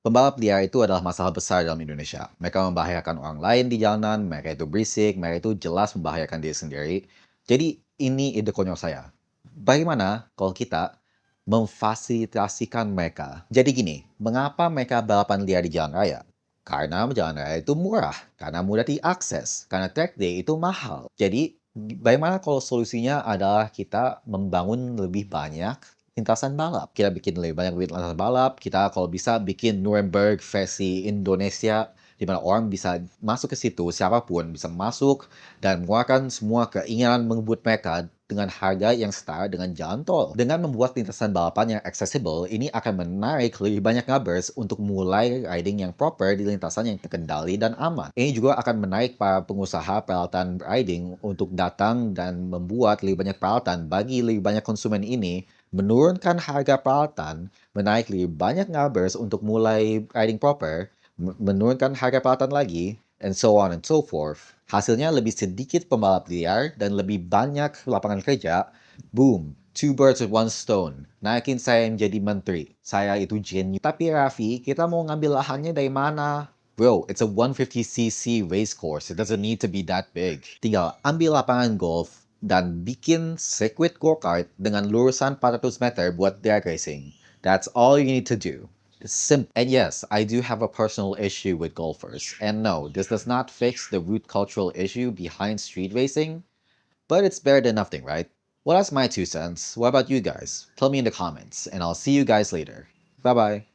Pembalap liar itu adalah masalah besar dalam Indonesia. Mereka membahayakan orang lain di jalanan, mereka itu berisik, mereka itu jelas membahayakan diri sendiri. Jadi ini ide konyol saya. Bagaimana kalau kita memfasilitasikan mereka? Jadi gini, mengapa mereka balapan liar di jalan raya? Karena jalan raya itu murah, karena mudah diakses, karena track day itu mahal. Jadi bagaimana kalau solusinya adalah kita membangun lebih banyak lintasan balap. Kita bikin lebih banyak lintasan balap, kita kalau bisa bikin Nuremberg versi Indonesia, di mana orang bisa masuk ke situ, siapapun bisa masuk dan mengeluarkan semua keinginan mengebut mereka dengan harga yang setara dengan jalan tol. Dengan membuat lintasan balapan yang accessible, ini akan menarik lebih banyak ngabbers untuk mulai riding yang proper di lintasan yang terkendali dan aman. Ini juga akan menarik para pengusaha peralatan riding untuk datang dan membuat lebih banyak peralatan bagi lebih banyak konsumen ini, menurunkan harga peralatan, menarik lebih banyak ngabbers untuk mulai riding proper, menurunkan harga peralatan lagi, and so on and so forth. Hasilnya lebih sedikit pembalap liar dan lebih banyak lapangan kerja. Boom, two birds with one stone. Naikin saya menjadi menteri. Saya itu genius. Tapi Raffi, kita mau ngambil lahannya dari mana? Bro, it's a 150cc race course. It doesn't need to be that big. Tinggal ambil lapangan golf dan bikin sirkuit go-kart dengan lurusan 400 meter buat drag racing. That's all you need to do. It's simple. And yes, I do have a personal issue with golfers. And no, this does not fix the root cultural issue behind street racing, but it's better than nothing, right? Well, that's my 2 cents. What about you guys? Tell me in the comments, and I'll see you guys later. Bye bye.